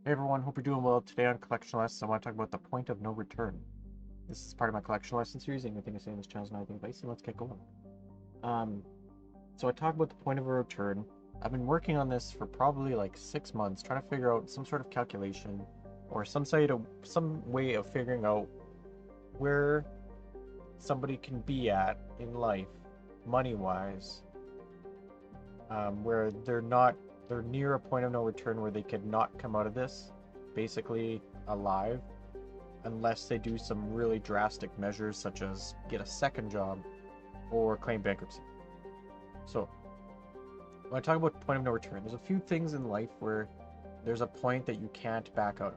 Hey everyone, hope you're doing well. Today on Collection Lessons, I want to talk about the point of no return. This is part of my collection lesson series. Anything I say in this channel is not advice, and let's get going. Um, so I talk about the point of a return. I've been working on this for probably like 6 months, trying to figure out some sort of calculation or some way of figuring out where somebody can be at in life, money-wise, where they're near a point of no return where they could not come out of this basically alive unless they do some really drastic measures such as get a second job or claim bankruptcy. So, when I talk about point of no return, there's a few things in life where there's a point that you can't back out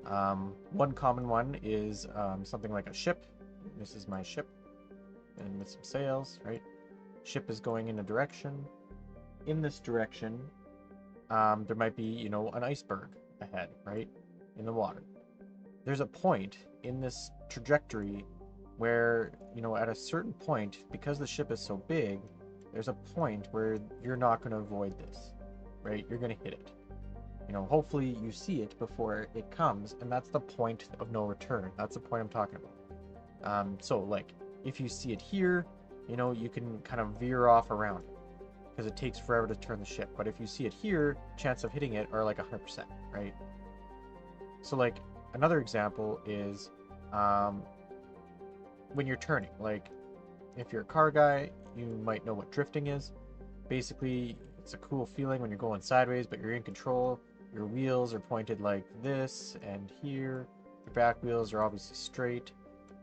of. One common one is something like a ship. This is my ship, and with some sails, right? Ship is going in a direction. In this direction, there might be, an iceberg ahead, right? In the water. There's a point in this trajectory where, at a certain point, because the ship is so big, there's a point where you're not going to avoid this, right? You're going to hit it. Hopefully you see it before it comes, and that's the point of no return. That's the point I'm talking about. So, like, if you see it here, you can kind of veer off around it because it takes forever to turn the ship. But if you see it here, chance of hitting it are like 100%, right? So, like, another example is when you're turning. Like, if you're a car guy, you might know what drifting is. Basically, it's a cool feeling when you're going sideways, but you're in control. Your wheels are pointed like this and here. Your back wheels are obviously straight,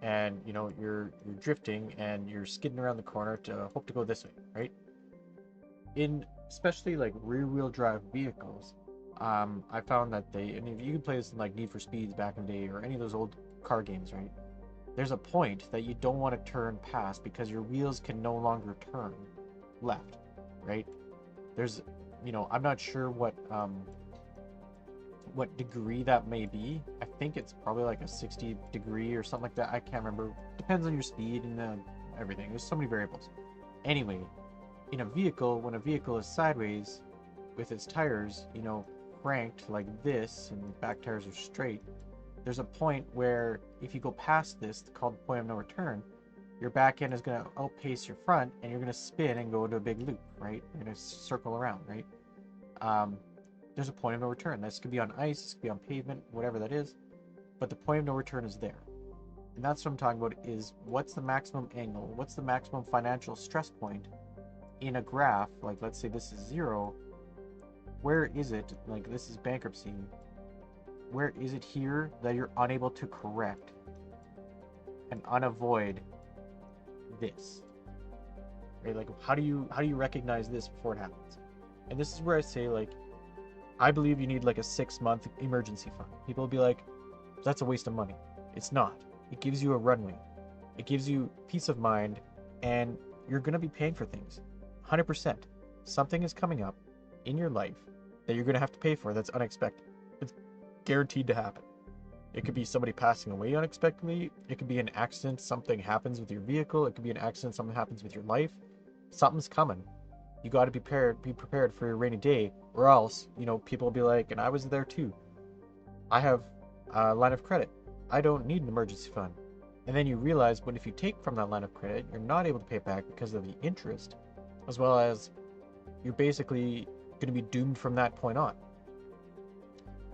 and you're drifting and you're skidding around the corner to hope to go this way, right? In especially like rear-wheel drive vehicles, I found that and you can play this in like Need for Speeds back in the day or any of those old car games, right? There's a point that you don't want to turn past because your wheels can no longer turn left, right? There's, I'm not sure what degree that may be. I think it's probably like a 60 degree or something like that. I can't remember. Depends on your speed and everything. There's so many variables. Anyway, in a vehicle, when a vehicle is sideways with its tires, cranked like this and the back tires are straight, there's a point where if you go past this, called the point of no return, your back end is going to outpace your front and you're going to spin and go into a big loop, right? You're going to circle around, right? There's a point of no return. This could be on ice, this could be on pavement, whatever that is, but the point of no return is there. And that's what I'm talking about is what's the maximum angle, what's the maximum financial stress point in a graph, like let's say this is 0, where is it, like this is bankruptcy, where is it here that you're unable to correct and unavoid this, right? Like how do you recognize this before it happens? And this is where I say, like, I believe you need like a 6-month emergency fund. People will be like, that's a waste of money. It's not. It gives you a runway, it gives you peace of mind, and you're going to be paying for things 100%. Something is coming up in your life that you're going to have to pay for that's unexpected. It's guaranteed to happen. It could be somebody passing away unexpectedly. It could be an accident. Something happens with your vehicle. It could be an accident. Something happens with your life. Something's coming. You got to be prepared for your rainy day, or else, people will be like, and I was there too. I have a line of credit. I don't need an emergency fund. And then you realize, if you take from that line of credit, you're not able to pay it back because of the interest, as well as you're basically going to be doomed from that point on.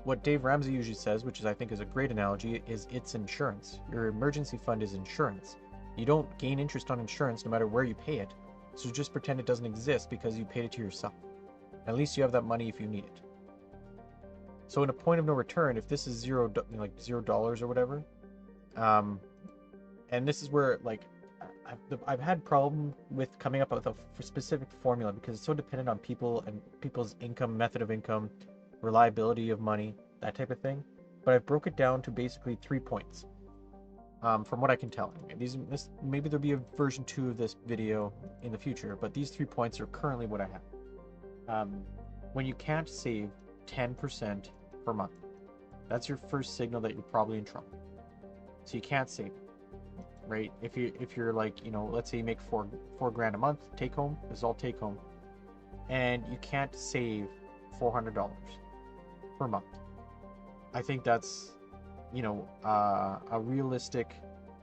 What Dave Ramsey usually says, which I think is a great analogy, is it's insurance. Your emergency fund is insurance. You don't gain interest on insurance no matter where you pay it, so just pretend it doesn't exist because you paid it to yourself. At least you have that money if you need it. So in a point of no return, if this is $0 or whatever, and this is where, like, I've had problem with coming up with a specific formula because it's so dependent on people and people's income, method of income, reliability of money, that type of thing. But I broke it down to basically 3 points, from what I can tell. Maybe there'll be a version 2 of this video in the future, but these 3 points are currently what I have. When you can't save 10% per month, that's your first signal that you're probably in trouble. So you can't save it, right? If you're like, let's say you make four grand a month take home, this is all take home, and you can't save $400 per month. I think that's, a realistic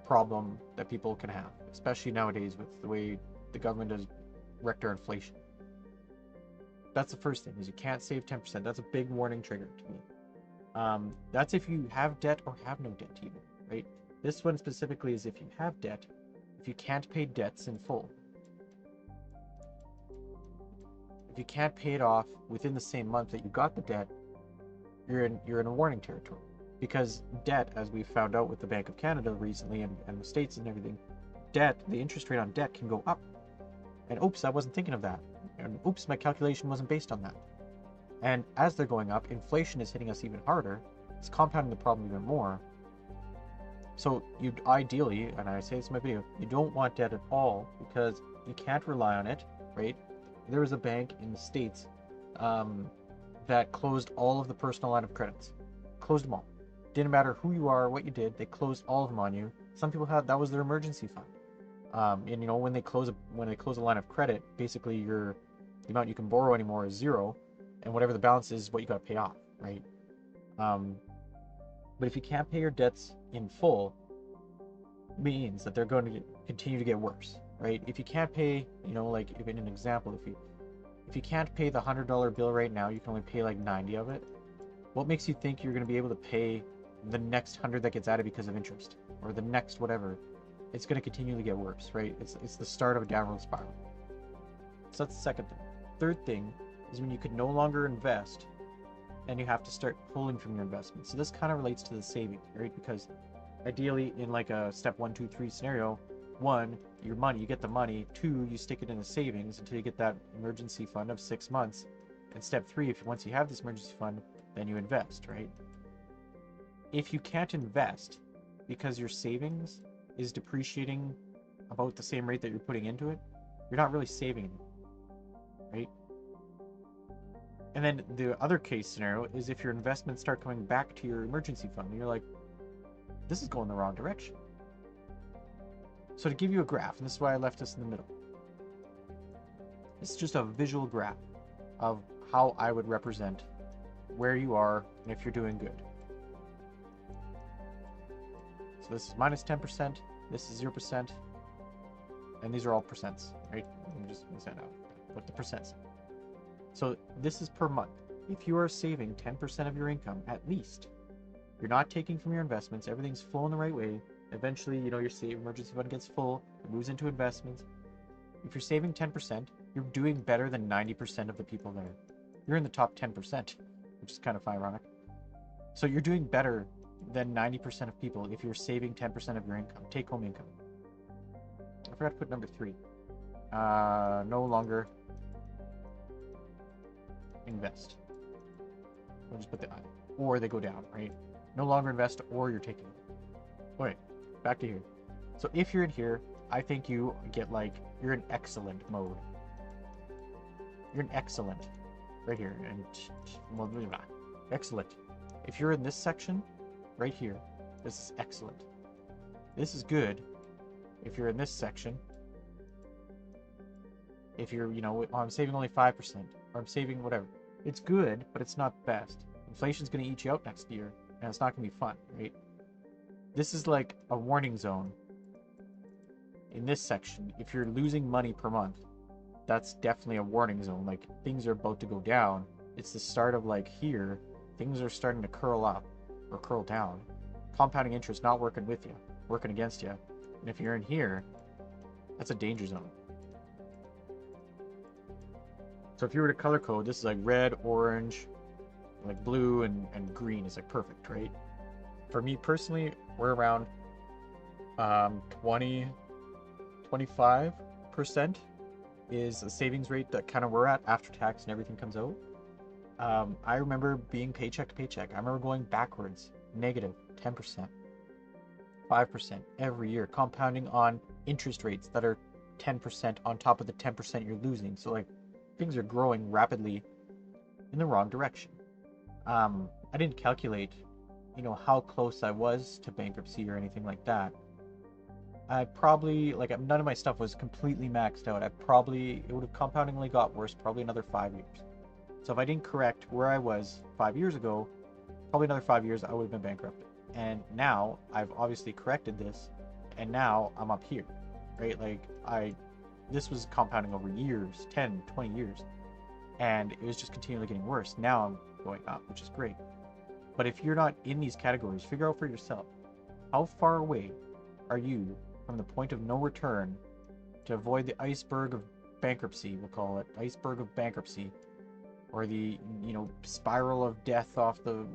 problem that people can have, especially nowadays with the way the government has wrecked our inflation. That's the first thing, is you can't save 10%. That's a big warning trigger to me. That's if you have debt or have no debt even, right? This one specifically is if you have debt, if you can't pay debts in full. If you can't pay it off within the same month that you got the debt, you're in a warning territory. Because debt, as we found out with the Bank of Canada recently and the States and everything, debt, the interest rate on debt can go up. And oops, I wasn't thinking of that. And oops, my calculation wasn't based on that. And as they're going up, inflation is hitting us even harder. It's compounding the problem even more. So you ideally, and I say this in my video, you don't want debt at all because you can't rely on it, right? There was a bank in the States that closed all of the personal line of credits. Closed them all. Didn't matter who you are or what you did, they closed all of them on you. Some people had, that was their emergency fund. And when they close a line of credit, basically the amount you can borrow anymore is zero, and whatever the balance is what you got to pay off, right? But if you can't pay your debts in full, means that they're going to continue to get worse, right? If you can't pay, like if in an example, if you can't pay the $100 bill right now, you can only pay like 90 of it. What makes you think you're going to be able to pay the next 100 that gets added because of interest, or the next whatever? It's going to continually get worse, right? It's the start of a downward spiral. So that's the second thing. Third thing is when you could no longer invest and you have to start pulling from your investments. So this kind of relates to the savings, right? Because ideally in like a step 1, 2, 3 scenario, 1, your money, you get the money. 2, you stick it in a savings until you get that emergency fund of 6 months. And step 3, once you have this emergency fund, then you invest, right? If you can't invest because your savings is depreciating about the same rate that you're putting into it, you're not really saving it, right? And then the other case scenario is if your investments start coming back to your emergency fund and you're like, this is going the wrong direction. So to give you a graph, and this is why I left this in the middle, it's just a visual graph of how I would represent where you are and if you're doing good. So this is minus 10%, this is 0%, and these are all percents, right? I'm just going to send out what the percents are. So this is per month. If you are saving 10% of your income, at least, you're not taking from your investments, everything's flowing the right way. Eventually, your emergency fund gets full, it moves into investments. If you're saving 10%, you're doing better than 90% of the people there. You're in the top 10%, which is kind of ironic. So you're doing better than 90% of people if you're saving 10% of your income, take-home income. I forgot to put number 3. No longer invest. We'll just put the I. Or they go down, right? No longer invest, or you're taking it. Okay, back to here. So if you're in here, I think you get you're in excellent mode. You're in excellent right here. And well, excellent. If you're in this section right here, this is excellent. This is good. If you're in this section, if you're, I'm saving only 5%, or I'm saving whatever, it's good, but it's not best. Inflation's going to eat you out next year, and it's not going to be fun, right? This is like a warning zone. In this section, if you're losing money per month, that's definitely a warning zone. Like, things are about to go down. It's the start of here, things are starting to curl up or curl down. Compounding interest not working with you, working against you. And if you're in here, that's a danger zone. So if you were to color code, this is like red, orange, like blue, and green is perfect, right? For me personally, we're around 25% is the savings rate that kind of we're at after tax and everything comes out. I remember being paycheck to paycheck. I remember going backwards, negative 10%, 5% every year, compounding on interest rates that are 10% on top of the 10% you're losing. So things are growing rapidly in the wrong direction. I didn't calculate, how close I was to bankruptcy or anything like that. I probably, none of my stuff was completely maxed out. It would have compoundingly got worse, probably another 5 years. So if I didn't correct where I was 5 years ago, probably another 5 years, I would have been bankrupt. And now I've obviously corrected this, and now I'm up here, right? Like this was compounding over years, 10, 20 years, and it was just continually getting worse. Now I'm going up, which is great. But if you're not in these categories, figure out for yourself, how far away are you from the point of no return to avoid the iceberg of bankruptcy, we'll call it, iceberg of bankruptcy, or the, spiral of death off the,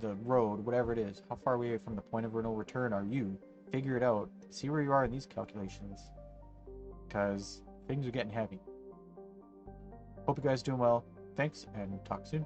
the road, whatever it is. How far away from the point of no return are you? Figure it out. See where you are in these calculations, because things are getting heavy. Hope you guys are doing well. Thanks, and talk soon.